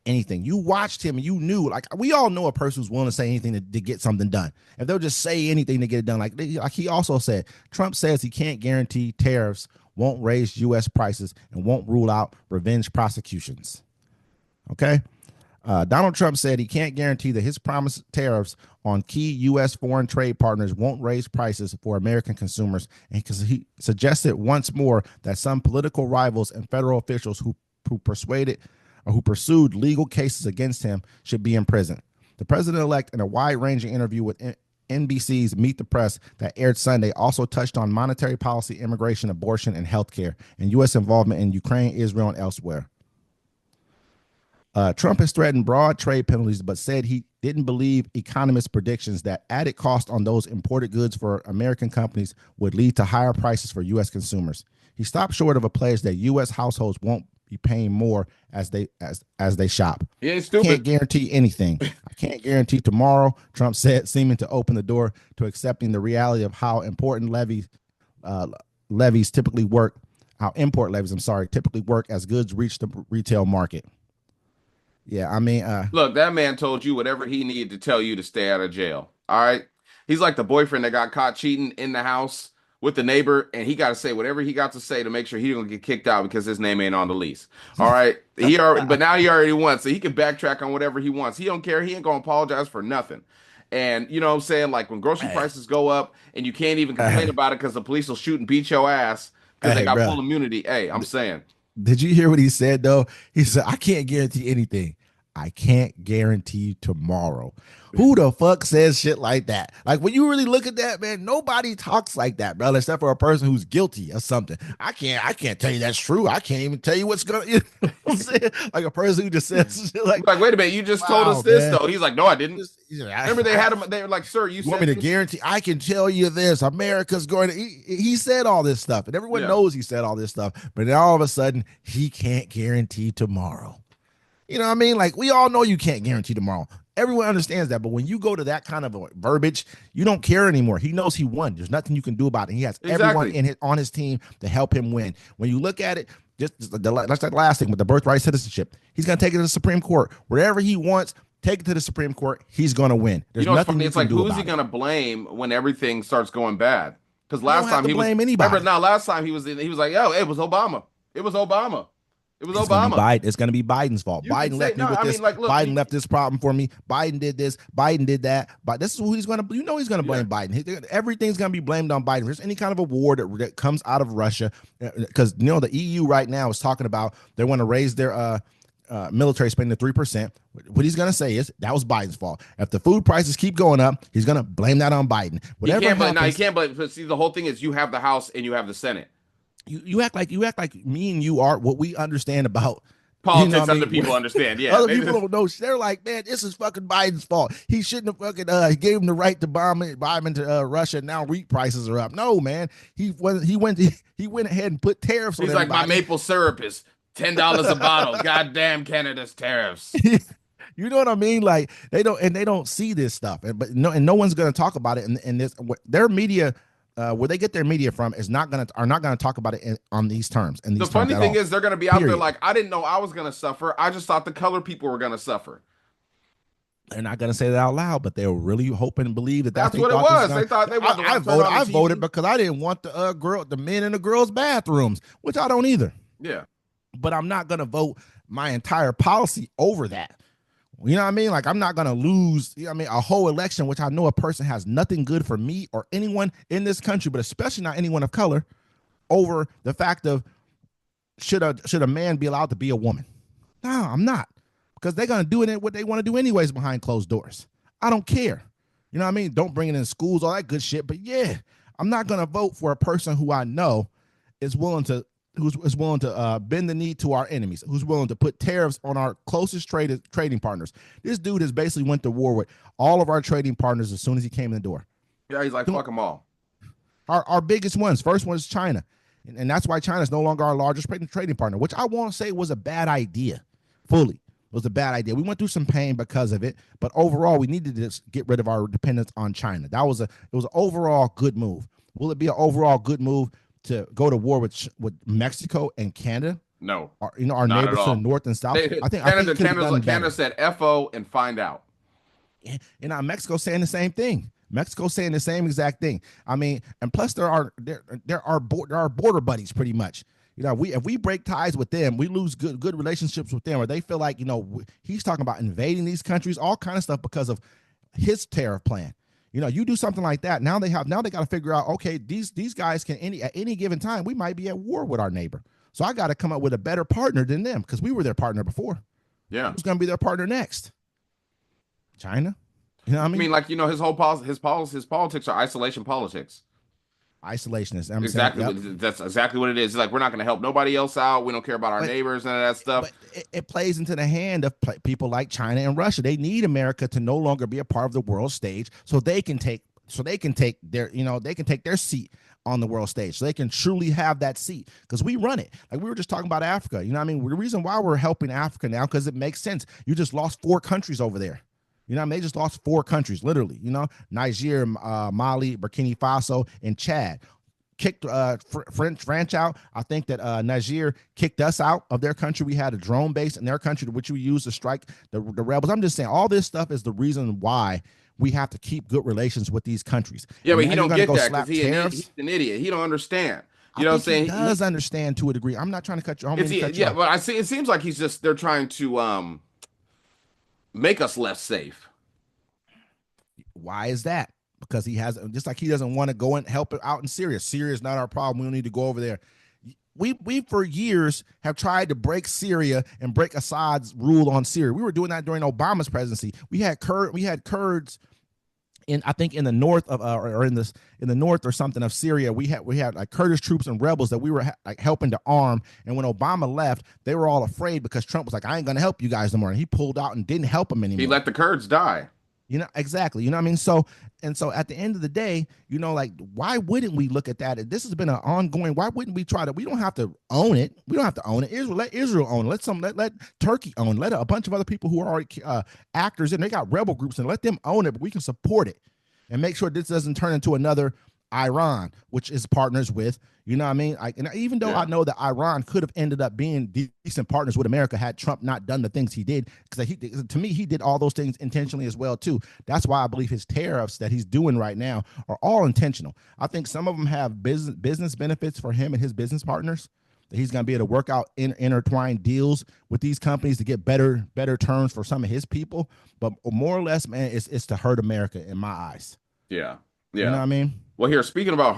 anything. You watched him and you knew, like, we all know a person who's willing to say anything to get something done. If they'll just say anything to get it done, like he also said, Trump says he can't guarantee tariffs won't raise U.S. prices and won't rule out revenge prosecutions. Okay. Donald Trump said he can't guarantee that his promised tariffs on key U.S. foreign trade partners won't raise prices for American consumers, and because he suggested once more that some political rivals and federal officials who persuaded or who pursued legal cases against him should be in prison. The president-elect, in a wide-ranging interview with NBC's Meet the Press that aired Sunday, also touched on monetary policy, immigration, abortion, and healthcare, and U.S. involvement in Ukraine, Israel, and elsewhere. Trump has threatened broad trade penalties, but said he didn't believe economists' predictions that added cost on those imported goods for American companies would lead to higher prices for U.S. consumers. He stopped short of a pledge that U.S. households won't be paying more as they shop. He ain't stupid. Can't guarantee anything. I can't guarantee tomorrow, Trump said, seeming to open the door to accepting the reality of how important levies typically work. How import levies, typically work as goods reach the retail market. Yeah, I mean, look, that man told you whatever he needed to tell you to stay out of jail. All right. He's like the boyfriend that got caught cheating in the house with the neighbor, and he got to say whatever he got to say to make sure he don't get kicked out because his name ain't on the lease. All right. But now he already won, so he can backtrack on whatever he wants. He don't care. He ain't gonna apologize for nothing. And you know what I'm saying? Like when grocery prices go up and you can't even complain about it because the police will shoot and beat your ass because they got full immunity. Hey, I'm saying. Did you hear what he said, though? He said, I can't guarantee anything. I can't guarantee tomorrow. Who the fuck says shit like that? Like, when you really look at that, man, nobody talks like that, brother, except for a person who's guilty or something. I can't tell you that's true. I can't even tell you what's going to, you know what I'm saying? Like a person who just says shit like, wait a minute, you just told us this, man. Though. He's like, no, I didn't. Remember they had him, they were like, sir, you want me to guarantee? I can tell you this. America's going to, he said all this stuff, and everyone knows he said all this stuff, but then all of a sudden, he can't guarantee tomorrow. You know what I mean? Like, we all know you can't guarantee tomorrow. Everyone understands that. But when you go to that kind of verbiage, you don't care anymore. He knows he won. There's nothing you can do about it. He has everyone on his team to help him win. When you look at it, that's the last thing with the birthright citizenship. He's going to take it to the Supreme Court. Wherever he wants, take it to the Supreme Court. He's going to win. There's nothing you can do about it. Who's he going to blame when everything starts going bad? Because last time he blame anybody. Remember, now last time he was like, yo, it was Obama. It was Obama. It was Obama. It's going to be Biden's fault. Biden left me with this. Biden left this problem for me. Biden did this. Biden did that. But this is who he's going to. He's going to blame Biden. Everything's going to be blamed on Biden. If there's any kind of a war that comes out of Russia, because the EU right now is talking about they want to raise their military spending to 3%. What he's going to say is that was Biden's fault. If the food prices keep going up, he's going to blame that on Biden. Whatever he can't blame. But see, the whole thing is you have the House and you have the Senate. You act like me and you are what we understand about politics. Other people understand. Yeah, other people don't know. They're like, man, this is fucking Biden's fault. He shouldn't have fucking gave him the right to bomb into Russia. Now wheat prices are up. No, man, he went ahead and put tariffs on everybody. He's like, my maple syrup is $10 a bottle. Goddamn Canada's tariffs. You know what I mean? Like they don't see this stuff, but no one's going to talk about it. And this their media. Where they get their media from are not going to talk about it on these terms. And the funny thing is, they're going to be out there like, I didn't know I was going to suffer. I just thought the colored people were going to suffer. They're not going to say that out loud, but they were really hoping and believe that's what it was. They thought they wanted. I voted because I didn't want the men in the girls' bathrooms, which I don't either. Yeah, but I'm not going to vote my entire policy over that. You know what I mean? Like, I'm not going to lose, a whole election, which I know a person has nothing good for me or anyone in this country, but especially not anyone of color, over the fact of should a man be allowed to be a woman? No, I'm not, because they're going to do it what they want to do anyways behind closed doors. I don't care. You know what I mean? Don't bring it in schools, all that good shit. But yeah, I'm not going to vote for a person who I know is willing to bend the knee to our enemies, who's willing to put tariffs on our closest trading partners. This dude has basically went to war with all of our trading partners as soon as he came in the door. Yeah, he's like, fuck them all. Our biggest ones. First one is China. And that's why China is no longer our largest trading partner, which I won't say was a bad idea. Fully. It was a bad idea. We went through some pain because of it, but overall, we needed to just get rid of our dependence on China. It was an overall good move. Will it be an overall good move to go to war with Mexico and Canada? No, our not at neighbors to the all. north and south. They, I think it could be done Canada better. said FO and find out. And Mexico saying the same thing. Mexico saying the same exact thing. I mean, and plus there are border buddies pretty much. We if we break ties with them, we lose good relationships with them, or they feel like he's talking about invading these countries, all kind of stuff because of his tariff plan. You do something like that. Now they got to figure out, okay, these guys can at any given time we might be at war with our neighbor. So I got to come up with a better partner than them because we were their partner before. Yeah. Who's going to be their partner next? China. You know what I I mean, mean? like, his politics are isolation politics. Isolationist. I'm saying, Exactly. yep. That's exactly what it is. It's like, we're not going to help nobody else out. We don't care about our But neighbors, none of that stuff. it plays into the hand of people like China and Russia. They need America to no longer be a part of the world stage, so they can take their seat on the world stage, so they can truly have that seat, because we run it. Like we were just talking about Africa. I mean, the reason why we're helping Africa now, because it makes sense. You just lost 4 countries over there. I mean, they just lost 4 countries, literally. Niger, Mali, Burkina Faso, and Chad kicked French out. I think that Niger kicked us out of their country. We had a drone base in their country, which we used to strike the rebels. I'm just saying, all this stuff is the reason why we have to keep good relations with these countries. Yeah, And but now he you're don't going to get go that because slap tariffs. he's an idiot. He don't understand. I You know what I'm think he saying? does understand to a degree. I'm not trying to cut you. I don't mean to cut you Yeah, off. but I see. It seems like they're trying to make us less safe. Why is that? Because he has, just like he doesn't want to go and help out in Syria. Syria is not our problem. We don't need to go over there. We for years have tried to break Syria and break Assad's rule on Syria. We were doing that during Obama's presidency. We had Kurds I think in the north of or in the north or something of Syria. We had like Kurdish troops and rebels that we were like helping to arm. And when Obama left, they were all afraid because Trump was like, I ain't gonna help you guys no more. And he pulled out and didn't help them He anymore. let the Kurds die. Exactly. What I mean? So at the end of the day, like, why wouldn't we look at that? This has been an ongoing. Why wouldn't we try to? We don't have to own it. We don't have to own it. Let Israel own it. Let Turkey own it. Let a bunch of other people who are already actors in. They got rebel groups, and let them own it. But we can support it and make sure this doesn't turn into another Iran, which is partners with, what I mean? And even though I know that Iran could have ended up being decent partners with America had Trump not done the things he did, because to me, he did all those things intentionally as well, too. That's why I believe his tariffs that he's doing right now are all intentional. I think some of them have business benefits for him and his business partners, that he's going to be able to work out intertwined deals with these companies to get better terms for some of his people. But more or less, man, it's to hurt America in my eyes. Yeah. You know Yeah. what I mean? Well, here, speaking about